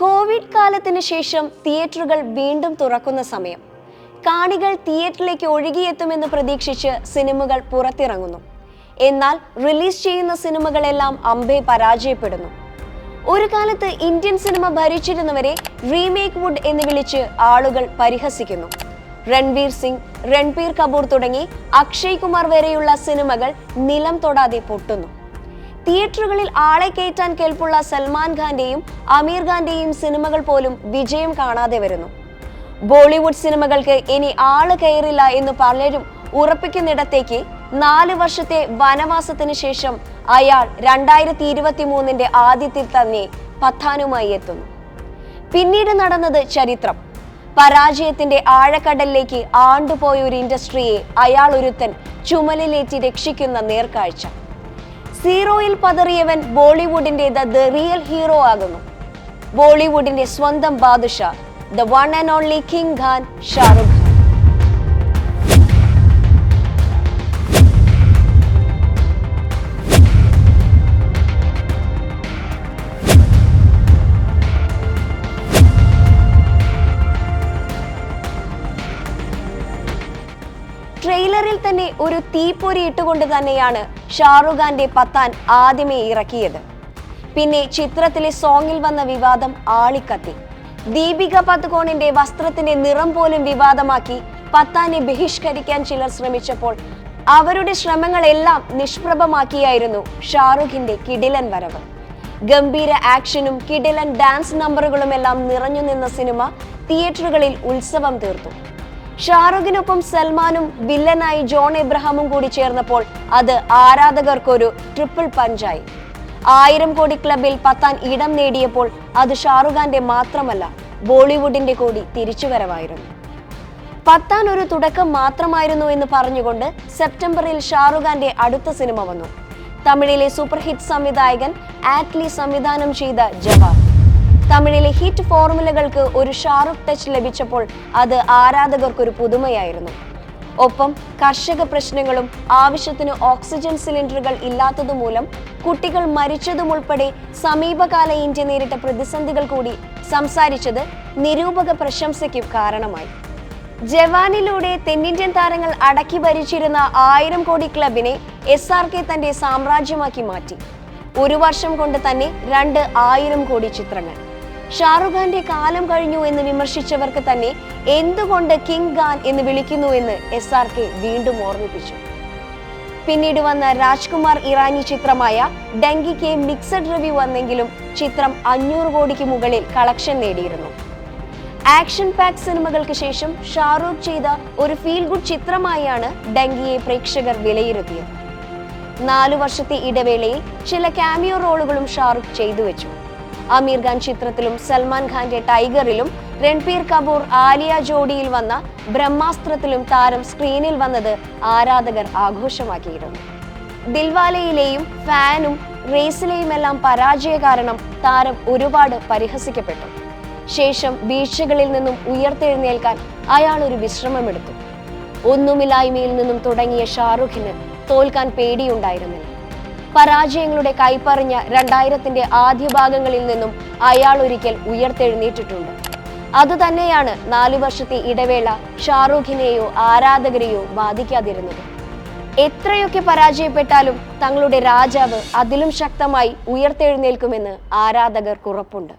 Covid കാലത്തിന് ശേഷം തിയേറ്ററുകൾ വീണ്ടും തുറക്കുന്ന സമയം. കാണികൾ തിയേറ്ററിലേക്ക് ഒഴുകിയെത്തുമെന്ന് പ്രതീക്ഷിച്ച് സിനിമകൾ പുറത്തിറങ്ങുന്നു. എന്നാൽ റിലീസ് ചെയ്യുന്ന സിനിമകളെല്ലാം അമ്പേ പരാജയപ്പെടുന്നു. ഒരു കാലത്ത് ഇന്ത്യൻ സിനിമ ഭരിച്ചിരുന്നവരെ റീമേക്ക് വുഡ് എന്ന് വിളിച്ച് ആളുകൾ പരിഹസിക്കുന്നു. രൺവീർ സിംഗ്, രൺബീർ കപൂർ തുടങ്ങി അക്ഷയ് കുമാർ വരെയുള്ള സിനിമകൾ നിലം തൊടാതെ പൊട്ടുന്നു. തിയേറ്ററുകളിൽ ആളെ കയറ്റാൻ കേൾപ്പുള്ള സൽമാൻ ഖാന്റെയും ആമീർ ഖാന്റെയും സിനിമകൾ പോലും വിജയം കാണാതെ വരുന്നു. ബോളിവുഡ് സിനിമകൾക്ക് ഇനി ആള് കയറില്ല എന്ന് പലരും ഉറപ്പിക്കുന്നിടത്തേക്ക് 4 വർഷത്തെ വനവാസത്തിന് ശേഷം അയാൾ 2023 ആദ്യത്തിൽ തന്നെ പത്താനുമായി എത്തുന്നു. പിന്നീട് നടന്നത് ചരിത്രം. പരാജയത്തിന്റെ ആഴക്കടലിലേക്ക് ആണ്ടുപോയ ഒരു ഇൻഡസ്ട്രിയെ അയാൾ ഒരുത്തൻ ചുമലിലേറ്റി രക്ഷിക്കുന്ന നേർക്കാഴ്ച. സീറോയിൽ പതറിയവൻ ബോളിവുഡിന്റെ ദ റിയൽ ഹീറോ ആകുന്നു. ബോളിവുഡിന്റെ സ്വന്തം ബാദുഷാ, the one and only king Khan Shahrukh Khan. ട്രെയിലറിൽ തന്നെ ഒരു തീപ്പൊരി ഇട്ടുകൊണ്ട് തന്നെയാണ് ഷാറുഖ് ഖാന്റെ പത്താൻ ആദ്യമേ ഇറക്കിയത്. പിന്നെ ചിത്രത്തിലെ സോങ്ങിൽ വന്ന വിവാദം ആളിക്കത്തി. ദീപിക പദുകോണിന്റെ വസ്ത്രത്തിന്റെ നിറം പോലും വിവാദമാക്കി പത്താനെ ബഹിഷ്കരിക്കാൻ ചിലർ ശ്രമിച്ചപ്പോൾ അവരുടെ ശ്രമങ്ങളെല്ലാം നിഷ്പ്രഭമാക്കിയായിരുന്നു ഷാറുഖിന്റെ കിടിലൻ വരവ്. ഗംഭീര ആക്ഷനും കിടിലൻ ഡാൻസ് നമ്പറുകളുമെല്ലാം നിറഞ്ഞു നിന്ന സിനിമ തിയേറ്ററുകളിൽ ഉത്സവം തീർത്തു. ഷാറുഖിനൊപ്പം സൽമാനും വില്ലനായി ജോൺ എബ്രഹാമും കൂടി ചേർന്നപ്പോൾ അത് ആരാധകർക്കൊരു ട്രിപ്പിൾ പഞ്ചായി. 1000 കോടി ക്ലബിൽ പത്താൻ ഇടം നേടിയപ്പോൾ അത് ഷാറുഖ് ഖാന്റെ മാത്രമല്ല, ബോളിവുഡിന്റെ കൂടി തിരിച്ചുവരവായിരുന്നു. പത്താൻ ഒരു തുടക്കം മാത്രമായിരുന്നു എന്ന് പറഞ്ഞുകൊണ്ട് സെപ്റ്റംബറിൽ ഷാറുഖ് ഖാന്റെ അടുത്ത സിനിമ വന്നു. തമിഴിലെ സൂപ്പർ ഹിറ്റ് സംവിധായകൻ ആറ്റ്ലി സംവിധാനം ചെയ്ത ജവാൻ. തമിഴിലെ ഹിറ്റ് ഫോർമുലകൾക്ക് ഒരു ഷാറുഖ് ടച്ച് ലഭിച്ചപ്പോൾ അത് ആരാധകർക്കൊരു പുതുമയായിരുന്നു. ഒപ്പം കർഷക പ്രശ്നങ്ങളും ആവശ്യത്തിന് ഓക്സിജൻ സിലിണ്ടറുകൾ ഇല്ലാത്തതുമൂലം കുട്ടികൾ മരിച്ചതുമുൾപ്പെടെ സമീപകാല ഇന്ത്യ നേരിട്ട പ്രതിസന്ധികൾ കൂടി സംസാരിച്ചത് നിരൂപക പ്രശംസയ്ക്കും കാരണമായി. ജവാനിലൂടെ തെന്നിന്ത്യൻ താരങ്ങൾ അടക്കി ഭരിച്ചിരുന്ന 1000 കോടി ക്ലബിനെ SRK തന്റെ സാമ്രാജ്യമാക്കി മാറ്റി. ഒരു വർഷം കൊണ്ട് തന്നെ 1000 കോടി ചിത്രങ്ങൾ. ഷാറുഖ് ഖാന്റെ കാലം കഴിഞ്ഞു എന്ന് വിമർശിച്ചവർക്ക് തന്നെ എന്തുകൊണ്ട് കിങ് ഖാൻ എന്ന് വിളിക്കുന്നു എന്ന് SRK വീണ്ടും ഓർമ്മിപ്പിച്ചു. പിന്നീട് വന്ന രാജ്കുമാർ ഇറാനി ചിത്രമായ ഡങ്കിക്ക് മിക്സഡ് റിവ്യൂ വന്നെങ്കിലും ചിത്രം 500 കോടിക്ക് മുകളിൽ കളക്ഷൻ നേടിയിരുന്നു. ആക്ഷൻ പാക്ക് സിനിമകൾക്ക് ശേഷം ഷാറുഖ് ചെയ്ത ഒരു ഫീൽ ഗുഡ് ചിത്രമായാണ് ഡങ്കിയെ പ്രേക്ഷകർ വിലയിരുത്തിയത്. 4 വർഷത്തെ ഇടവേളയിൽ ചില ക്യാമിയോ റോളുകളും ഷാറുഖ് ചെയ്തു വെച്ചു. ആമീർ ഖാൻ ചിത്രത്തിലും സൽമാൻ ഖാന്റെ ടൈഗറിലും രൺബീർ കപൂർ ആലിയ ജോഡിയിൽ വന്ന ബ്രഹ്മാസ്ത്രത്തിലും താരം സ്ക്രീനിൽ വന്നത് ആരാധകർ ആഘോഷമാക്കിയിരുന്നു. ദിൽവാലയിലെയും ഫാനും റേസിലെയുമെല്ലാം പരാജയ കാരണം താരം ഒരുപാട് പരിഹസിക്കപ്പെട്ടു. ശേഷം വീഴ്ചകളിൽ നിന്നും ഉയർത്തെഴുന്നേൽക്കാൻ അയാൾ ഒരു വിശ്രമമെടുത്തു. ഒന്നുമില്ലായ്മയിൽ നിന്നും തുടങ്ങിയ ഷാറുഖിന് തോൽക്കാൻ പേടിയുണ്ടായിരുന്നില്ല. പരാജയങ്ങളുടെ കൈപ്പറിഞ്ഞ 2000ന്റെ ആദ്യ ഭാഗങ്ങളിൽ നിന്നും അയാൾ ഒരിക്കൽ ഉയർത്തെഴുന്നേറ്റിട്ടുണ്ട്. അതുതന്നെയാണ് 4 വർഷത്തെ ഇടവേള ഷാറുഖിനെയോ ആരാധകരെയോ ബാധിക്കാതിരുന്നത്. എത്രയൊക്കെ പരാജയപ്പെട്ടാലും തങ്ങളുടെ രാജാവ് അതിലും ശക്തമായി ഉയർത്തെഴുന്നേൽക്കുമെന്ന് ആരാധകർക്ക് ഉറപ്പുണ്ട്.